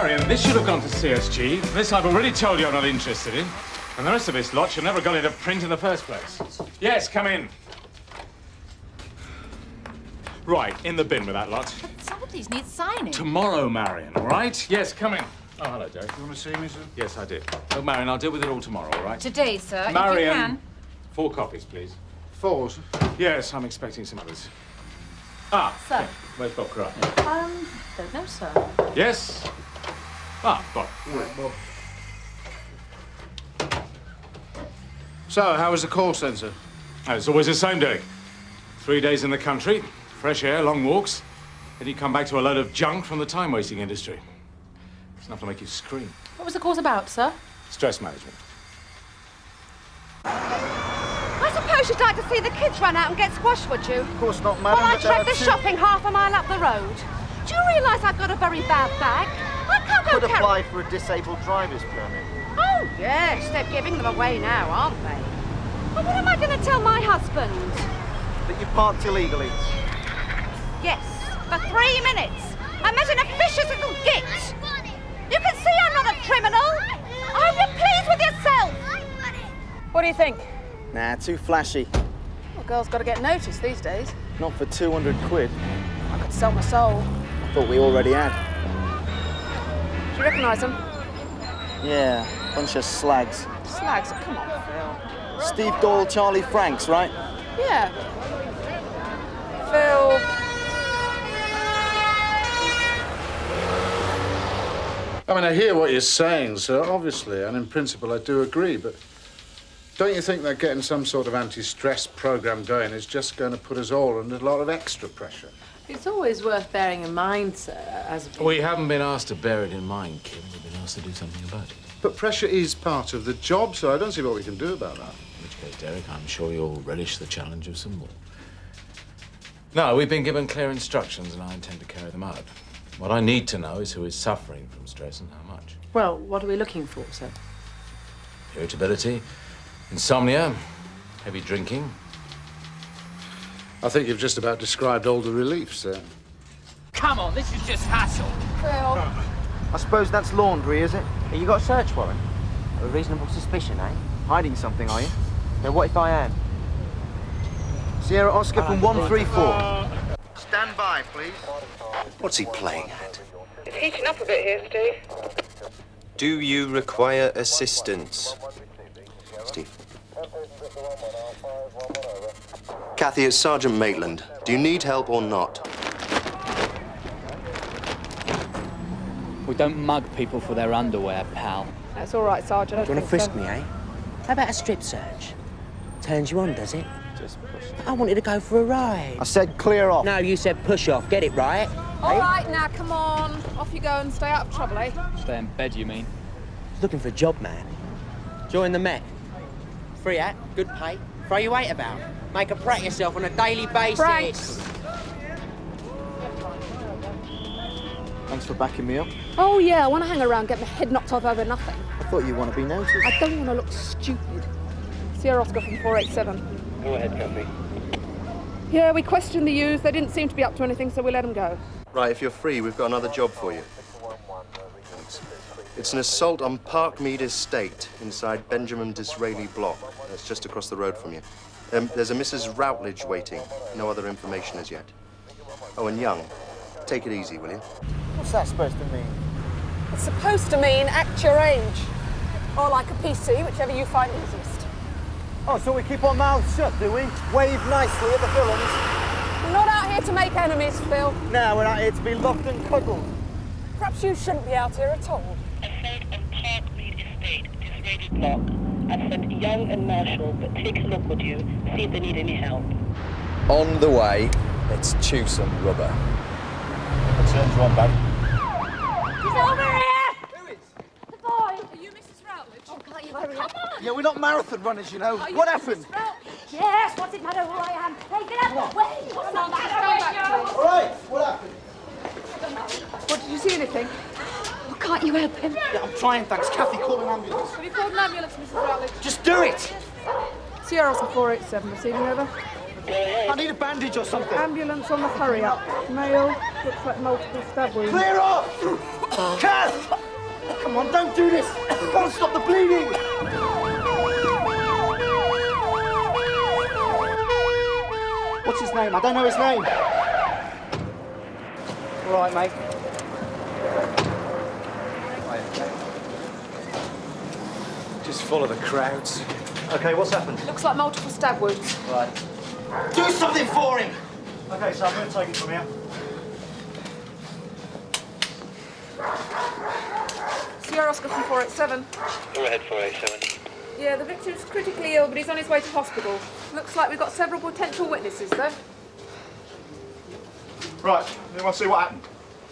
Marion, this should have gone to CSG. This I've already told you I'm not interested in. And the rest of this lot should never have got into print in the first place. Yes, come in. Right, in the bin with that lot. But some of these need signing. Tomorrow, Marion, all right? Yes, come in. Oh, hello, Derek. You want to see me, sir? Yes, I did. Look, Marion, I'll deal with it all tomorrow, all right? Today, sir, Marion, if you can. 4 copies, please. 4, sir? Yes, I'm expecting some others. Ah, Sir. yeah. Where's Bob Cry? Don't know, sir. Yes? Ah, Bob. Bob. So, how was the course then, sir? It's always the same, Derek. 3 days in the country, fresh air, long walks. Then you come back to a load of junk from the time-wasting industry. It's enough to make you scream. What was the course about, sir? Stress management. I suppose you'd like to see the kids run out and get squashed, would you? Of course not, madam. Well, I but there checked are the two- shopping half a mile up the road. Do you realise I've got a very bad bag? I can't go Could apply for a disabled driver's permit. Oh, yes, they're giving them away now, aren't they? Well, what am I going to tell my husband? That you parked illegally. Yes, for 3 minutes. I met an officious little git. You can see I'm not a criminal. Are you pleased with yourself? What do you think? Nah, too flashy. Well, girls got to get noticed these days. Not for 200 quid. I could sell my soul. I thought we already had. Do you recognise them? Yeah, bunch of slags. Slags. Come on, Phil. Steve Doyle, Charlie Franks, right? Yeah. Phil. I mean, I hear what you're saying, sir, obviously, and in principle I do agree, but don't you think that getting some sort of anti-stress program going is just going to put us all under a lot of extra pressure? It's always worth bearing in mind, sir, as a... We haven't been asked to bear it in mind, Kim. We've been asked to do something about it. But pressure is part of the job, so I don't see what we can do about that. In which case, Derek, I'm sure you'll relish the challenge of some more. No, we've been given clear instructions, and I intend to carry them out. What I need to know is who is suffering from stress and how much. Well, what are we looking for, sir? Irritability, insomnia, heavy drinking. I think you've just about described all the reliefs there. Come on, this is just hassle. Phil. I suppose that's laundry, is it? Hey, you got a search warrant? A reasonable suspicion, eh? Hiding something, are you? Now, what if I am? Sierra Oscar from 134. Stand by, please. What's he playing at? It's heating up a bit here, Steve. Do you require assistance? Steve. Kathy, it's Sergeant Maitland. Do you need help or not? We don't mug people for their underwear, pal. That's all right, Sergeant. Do you want to frisk me, eh? How about a strip search? Turns you on, does it? Just push. I wanted to go for a ride. I said clear off. No, you said push off. Get it right? All right, now, come on. Off you go and stay out of trouble, eh? Stay in bed, you mean? Looking for a job, man. Join the Met. Free hat, good pay. Throw your weight about. Make a prat yourself on a daily basis. Franks. Thanks for backing me up. Oh, yeah, I want to hang around, get my head knocked off over nothing. I thought you want to be noticed. I don't want to look stupid. Sierra Oscar from 487. Go ahead, Kathy. Yeah, we questioned the youths. They didn't seem to be up to anything, so we let them go. Right, if you're free, we've got another job for you. It's an assault on Parkmead Estate inside Benjamin Disraeli Block. That's just across the road from you. There's a Mrs. Routledge waiting. No other information as yet. Oh, and young. Take it easy, will you? What's that supposed to mean? It's supposed to mean act your age. Or like a PC, whichever you find easiest. Oh, so we keep our mouths shut, do we? Wave nicely at the villains. We're not out here to make enemies, Phil. No, we're out here to be loved and cuddled. Perhaps you shouldn't be out here at all. Assault on Parkmead Estate, Disraeli Block. I've sent Young and Marshall, but take a look, would you? See if they need any help. On the way, let's chew some rubber. That turns you on, babe. He's over here! Who is? The boy. Are you Mrs. Routledge? Oh, can't you hurry up? Yeah, we're not marathon runners, you know. What happened? Yes, what's it matter who I am? Hey, get out of the way! What's Come on, the let's go back to matter? it. All right, what happened? What, did you see anything? Oh, can't you help him? Yeah, I'm trying, thanks. Kathy, call an ambulance. Have you called an ambulance, Mrs. Routledge? Just do it! Sierra Oscar 487, receiving over. Go ahead. I need a bandage or something. Ambulance on the hurry-up. Male, looks like multiple stab wounds. Clear off! Cass! Come on, don't do this! Can't stop the bleeding! What's his name? I don't know his name. All right, mate. Just follow the crowds. Okay, what's happened? Looks like multiple stab wounds. Right. Do something for him! Okay, so I'm going to take it from here. Sierra Oscar from 487. Go ahead, 487. Yeah, the victim's critically ill, but he's on his way to hospital. Looks like we've got several potential witnesses, though. Right, anyone see what happened?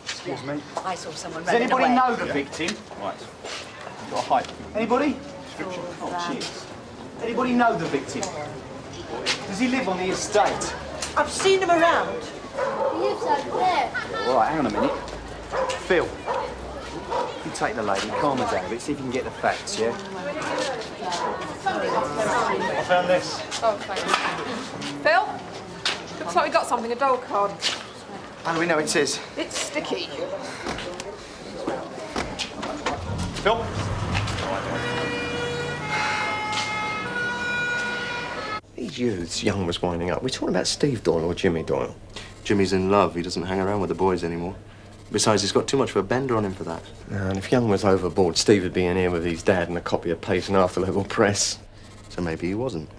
Excuse me. I saw someone Does running anybody away. know the victim? Right. You've got a height. Anybody? Oh, cheers. Anybody know the victim? Does he live on the estate? I've seen him around. He lives over there. All right, hang on a minute. Phil, you take the lady, calm her down a bit, see if you can get the facts, yeah? I found this. Oh, thank you. Phil? Looks like we got something, a dole card. How do we know it's his? It's sticky. Phil? These youths Young was winding up. We're talking about Steve Doyle or Jimmy Doyle. Jimmy's in love. He doesn't hang around with the boys anymore. Besides, he's got too much of a bender on him for that. And if Young was overboard, Steve would be in here with his dad and a copy of Pace and Afterlevel Press. So maybe he wasn't.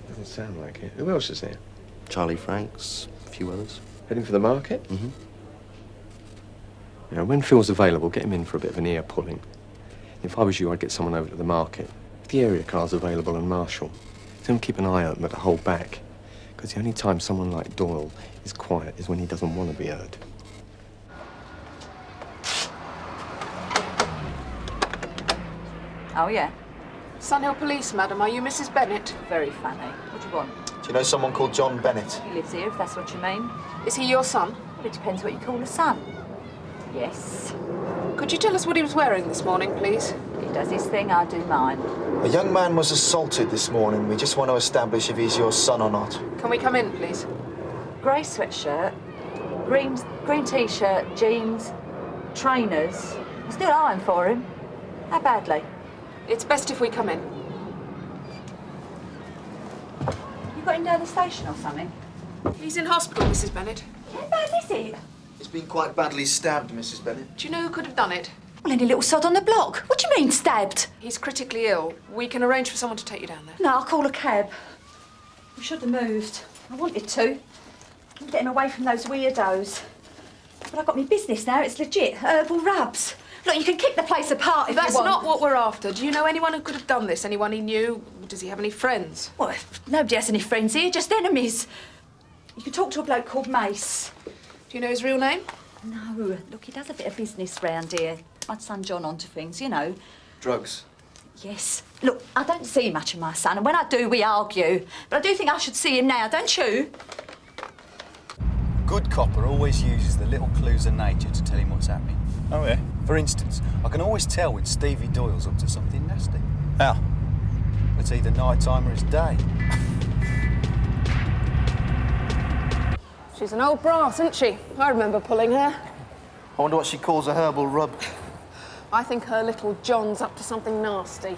Doesn't sound like it. Who else is here? Charlie Franks, a few others. Heading for the market? Mm-hmm. You know, when Phil's available, get him in for a bit of an ear pulling. If I was you, I'd get someone over to the market. If the area car's available and Marshall, tell him keep an eye open but to hold back. Because the only time someone like Doyle is quiet is when he doesn't want to be heard. Oh, yeah. Sunhill Police, madam. Are you Mrs. Bennett? Very funny. What do you want? Do you know someone called John Bennett? He lives here, if that's what you mean. Is he your son? Well, it depends what you call a son. Yes. Could you tell us what he was wearing this morning, please? He does his thing, I do mine. A young man was assaulted this morning. We just want to establish if he's your son or not. Can we come in, please? Grey sweatshirt, green T-shirt, jeans, trainers. I'm still eyeing for him. How badly? It's best if we come in. You got him down the station or something? He's in hospital, Mrs. Bennett. How bad is he? He's been quite badly stabbed, Mrs. Bennett. Do you know who could have done it? Well, any little sod on the block. What do you mean, stabbed? He's critically ill. We can arrange for someone to take you down there. No, I'll call a cab. We should have moved. I wanted to. Get him away from those weirdos. But I've got my business now. It's legit. Herbal rubs. Look, you can kick the place apart if That's you want. not what we're after. Do you know anyone who could have done this? Anyone he knew? Does he have any friends? Well, nobody has any friends here, just enemies. You can talk to a bloke called Mace. Do you know his real name? No. Look, he does a bit of business round here. My son John onto things, you know. Drugs? Yes. Look, I don't see much of my son, and when I do, we argue. But I do think I should see him now, don't you? Good copper always uses the little clues of nature to tell him what's happening. Oh, yeah? For instance, I can always tell when Stevie Doyle's up to something nasty. How? It's either night time or it's day. She's an old brass, isn't she? I remember pulling her. I wonder what she calls a herbal rub. I think her little John's up to something nasty.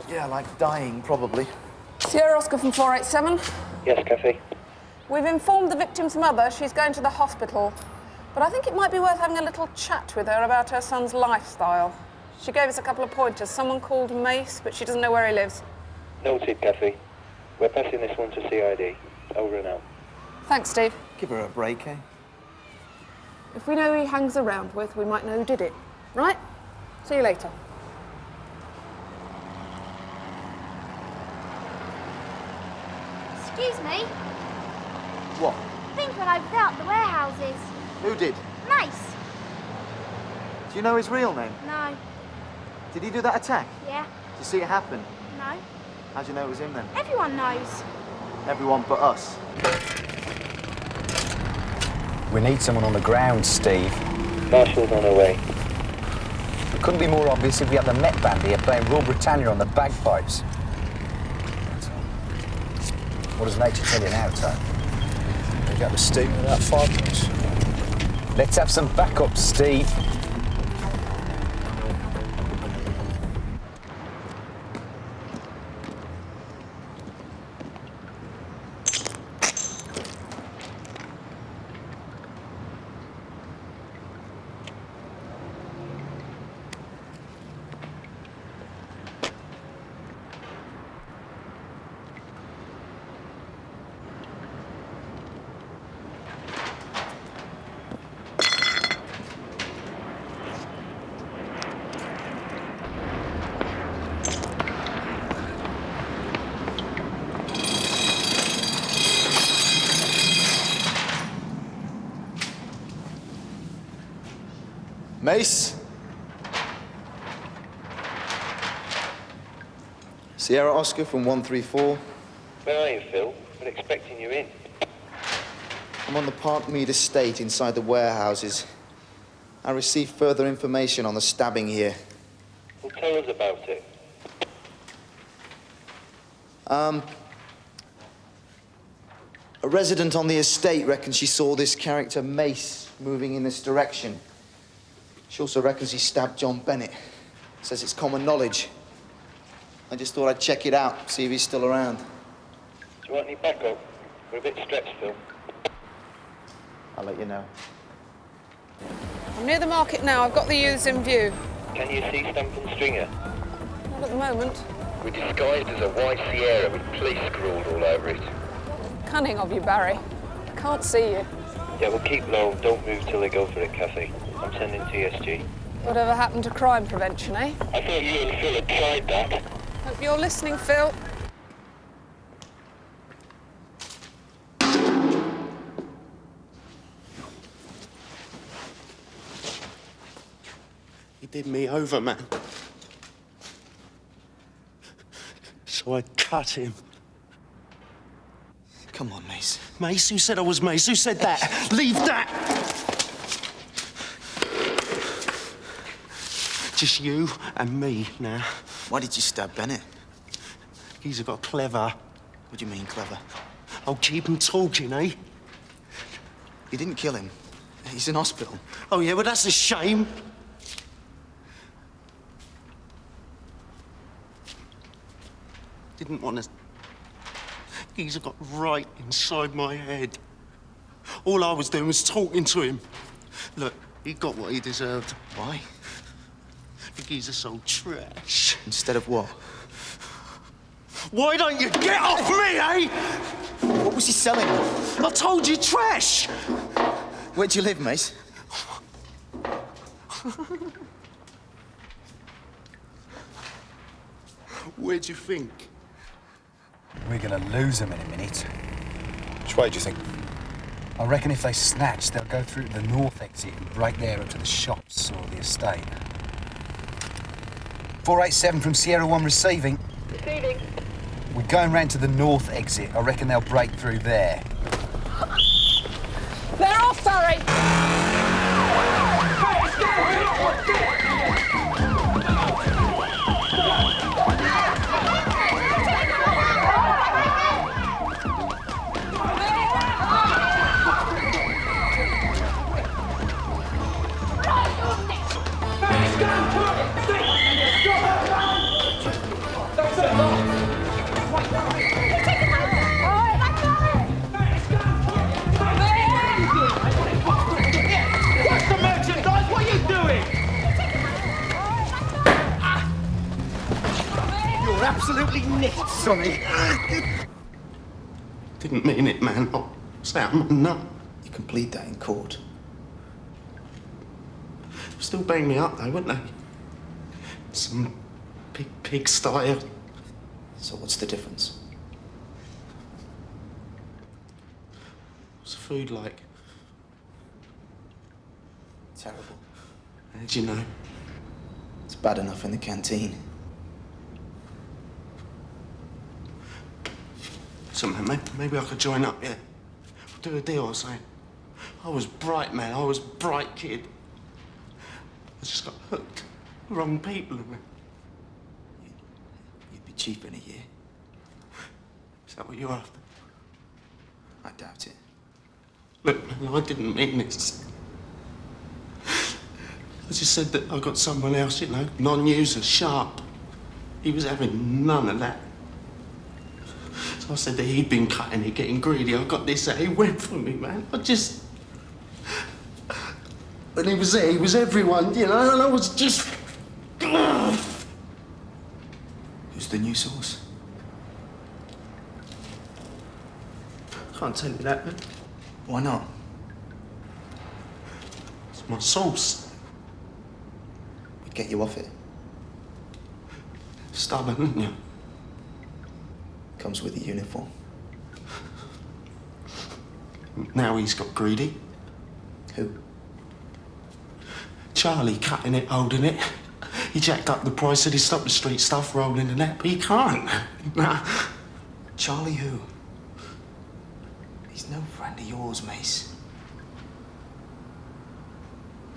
Yeah, like dying, probably. Sierra Oscar from 487. Yes, Kathy. We've informed the victim's mother she's going to the hospital. But I think it might be worth having a little chat with her about her son's lifestyle. She gave us a couple of pointers. Someone called Mace, but she doesn't know where he lives. Noted, Kathy. We're passing this one to CID. Over and out. Thanks, Steve. Give her a break, eh? If we know who he hangs around with, we might know who did it. Right? See you later. Excuse me. What? I think when I was out the warehouses. Who did? Mace. Do you know his real name? No. Did he do that attack? Yeah. Did you see it happen? No. How'd you know it was him then? Everyone knows. Everyone but us. We need someone on the ground, Steve. Marshall's on her way. It couldn't be more obvious if we had the Met Band here playing Rule Britannia on the bagpipes. What does nature tell you now, Tom? pick up the steam in about 5 minutes. Let's have some backup, Steve. Mace? Sierra Oscar from 134. Where are you, Phil? Been expecting you in. I'm on the Parkmead estate inside the warehouses. I received further information on the stabbing here. Well, tell us about it. A resident on the estate reckons she saw this character Mace moving in this direction. She also reckons he stabbed John Bennett. Says it's common knowledge. I just thought I'd check it out, see if he's still around. Do you want any backup? We're a bit stretched, Phil. I'll let you know. I'm near the market now. I've got the youths in view. Can you see Stump and Stringer? Not at the moment. We're disguised as a white Sierra with police scrawled all over it. Cunning of you, Barry. I can't see you. Yeah, we'll keep low. Don't move till they go for it, Kathy. I'm sending TSG. Whatever happened to crime prevention, eh? I thought you and Phil had tried that. Hope you're listening, Phil. He did me over, man. So I cut him. Come on, Mace. Mace? Who said I was Mace? Who said that? Leave that! Just you and me now. Why did you stab Bennett? He's got clever. What do you mean, clever? I'll keep him talking, eh? You didn't kill him. He's in hospital. Oh, yeah, well, that's a shame. Didn't want to... He's got right inside my head. All I was doing was talking to him. Look, he got what he deserved. Why? He's a soul trash. Instead of what? Why don't you get off me, eh? What was he selling? I told you, trash! Where'd you live, Mace? Where'd you think? We're gonna lose them in a minute. Which way do you think? I reckon if they snatch, they'll go through to the north exit and break there up to the shops or the estate. 487 from Sierra 1 receiving. Receiving. We're going round to the north exit. I reckon they'll break through there. They're off, Barry! Absolutely nicked, Sonny. Didn't mean it, man. I'll say I'm a nut. You can plead that in court. Still bang me up, though, wouldn't they? Some big pig style. So what's the difference? What's the food like? Terrible. How'd you know? It's bad enough in the canteen. So, man, maybe I could join up, yeah? We'll do a deal or something. I was bright, man. I was bright kid. I just got hooked. The wrong people, man. You'd be cheap in a year. Is that what you're after? I doubt it. Look, man, I didn't mean this. I just said that I got someone else, you know, non-user, sharp. He was having none of that. So I said that he'd been cutting it, getting greedy. I got this at Webb for me, man. I just... When he was there, he was everyone, you know, and I was just... Who's the new source? Can't tell you that, man. Why not? It's my source. We'd get you off it. Stubborn, isn't you? Comes with the uniform. Now he's got greedy. Who? Charlie cutting it, holding it. He jacked up the price, said he'd stop the street stuff rolling and that, but he can't. Nah. Charlie who? He's no friend of yours, Mace.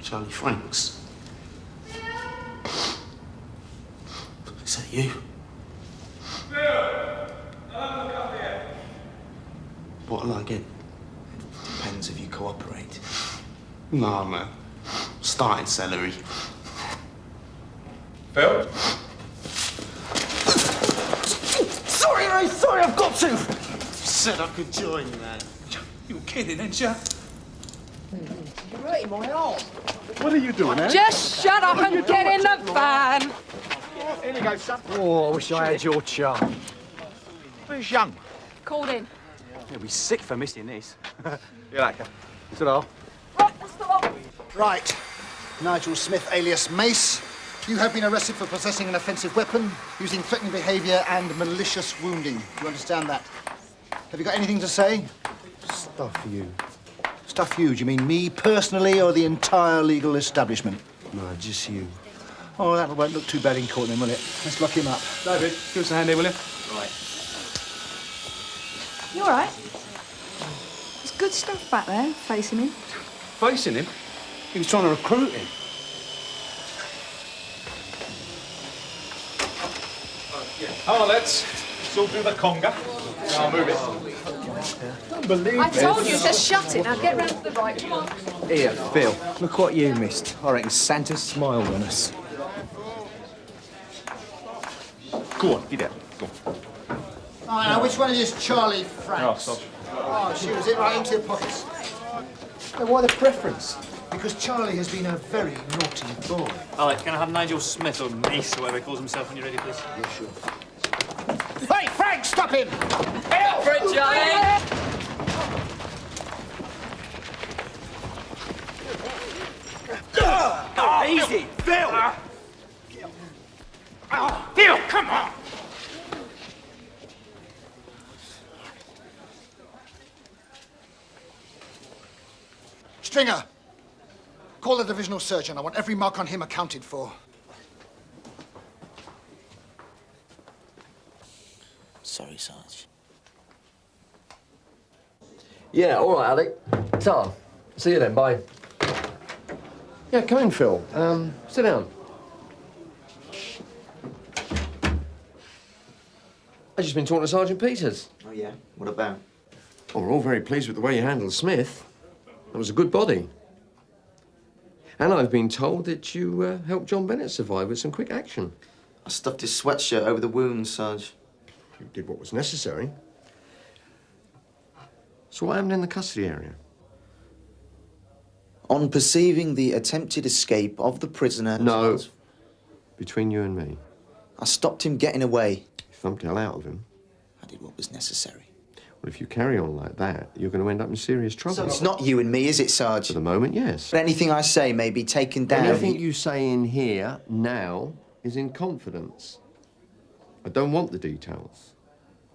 Charlie Franks. Is that you? What'll I get? Depends if you cooperate. Nah, man. Starting salary. Phil? Sorry, Ray, sorry, I've got to. Said I could join, man. You're kidding, ain't you? You're hurting my arm. What are you doing, eh? Just shut up and get in the van. Here you go, son. Oh, I wish I had your charm. Where's Young? Called in. He'll be sick for missing this. You like her? Ta-ra. Right, that's the lot. Right. Nigel Smith, alias Mace. You have been arrested for possessing an offensive weapon, using threatening behaviour and malicious wounding. Do you understand that? Have you got anything to say? Stuff you. Stuff you? Do you mean me personally or the entire legal establishment? No, just you. Oh, that won't look too bad in court then, will it? Let's lock him up. David, give us a hand here, will you? Right. You all right? There's good stuff back there, facing him. Facing him? He was trying to recruit him. Come on, let's all do the conga. I'll move it. Don't believe I told you to shut it. Now get round to the right. Come on. Here, Phil. Look what you missed. I reckon Santa smiled on us. Go on, get out. Go on. All right, now, which one of you is Charlie Franks? Oh, Oh, she was it right into your pockets. Now, why the preference? Because Charlie has been a very naughty boy. Alec, can I have Nigel Smith or Mace or whatever he calls himself when you're ready, please? Yeah, sure. Hey, Frank, stop him! Help! For it, Charlie! Oh, easy, Phil! Phil, come on! Stringer, call the divisional surgeon. I want every mark on him accounted for. Sorry, Sarge. Yeah, all right, Alec. Ta. See you then, bye. Yeah, come in, Phil. Sit down. I've just been talking to Sergeant Peters. Oh, yeah? What about? Oh, we're all very pleased with the way you handled Smith. That was a good body. And I've been told that you helped John Bennett survive with some quick action. I stuffed his sweatshirt over the wound, Sarge. You did what was necessary. So what happened in the custody area? On perceiving the attempted escape of the prisoner... No. Between you and me. I stopped him getting away. You thumped the hell out of him. I did what was necessary. Well, if you carry on like that, you're going to end up in serious trouble. So it's not you and me, is it, Sarge? For the moment, yes. But anything I say may be taken down. Anything you say in here, now, is in confidence. I don't want the details.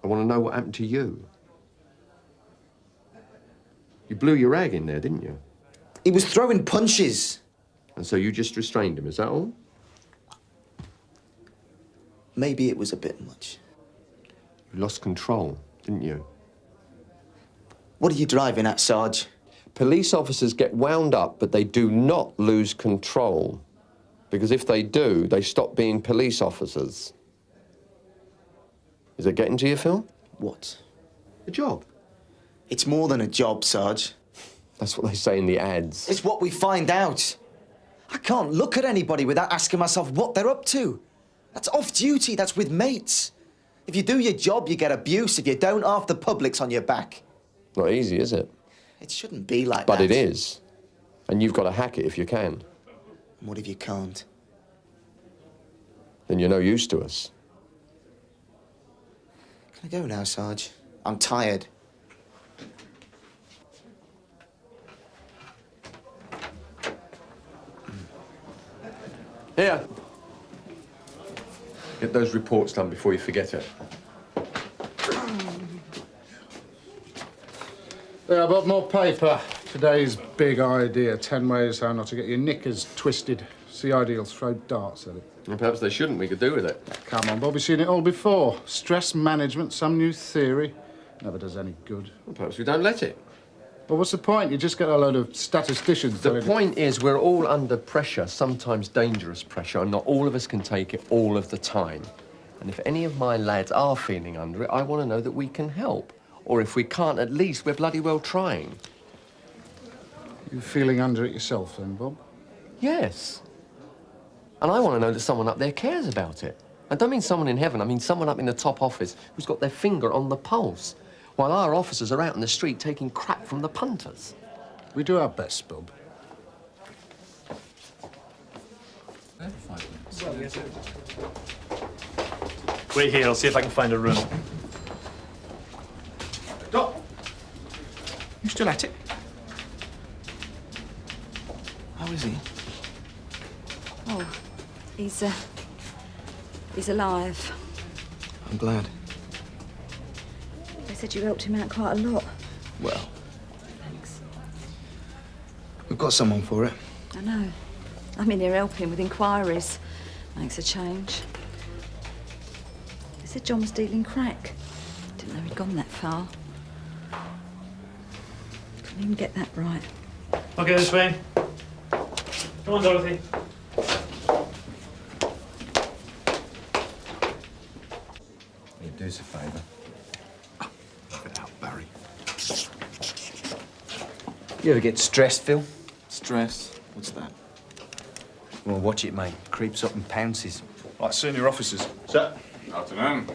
I want to know what happened to you. You blew your rag in there, didn't you? He was throwing punches. And so you just restrained him, is that all? Maybe it was a bit much. You lost control, didn't you? What are you driving at, Sarge? Police officers get wound up, but they do not lose control. Because if they do, they stop being police officers. Is it getting to you, Phil? What? The job. It's more than a job, Sarge. That's what they say in the ads. It's what we find out. I can't look at anybody without asking myself what they're up to. That's off duty, that's with mates. If you do your job, you get abuse. If you don't, half the public's on your back. Not easy, is it? It shouldn't be like But that. it is. And you've got to hack it if you can. And what if you can't? Then you're no use to us. Can I go now, Sarge? I'm tired. Here. Get those reports done before you forget it. Yeah, but more paper. Today's big idea. 10 ways how not to get your knickers twisted. CID will throw darts at it. And perhaps they shouldn't. We could do with it. Come on, Bob, we've seen it all before. Stress management, some new theory. Never does any good. Well, perhaps we don't let it. Well, what's the point? You just get a load of statisticians. The point is we're all under pressure, sometimes dangerous pressure, and not all of us can take it all of the time. And if any of my lads are feeling under it, I want to know that we can help. Or if we can't, at least we're bloody well trying. You feeling under it yourself, then, Bob? Yes. And I want to know that someone up there cares about it. I don't mean someone in heaven, I mean someone up in the top office who's got their finger on the pulse, while our officers are out in the street taking crap from the punters. We do our best, Bob. Wait here, I'll see if I can find a room. Doc, you still at it? How is he? Oh, he's alive. I'm glad. They said you helped him out quite a lot. Well, thanks. We've got someone for it. I know. I'm in here helping with inquiries. Makes a change. They said John was dealing crack. Didn't know he'd gone that far. Couldn't even get that right. Okay, this way. Come on, Dorothy. You do us a favour. Knock it out, Barry. You ever get stressed, Phil? Stress? What's that? Well, watch it, mate. Creeps up and pounces. Like senior officers. Sir. Afternoon.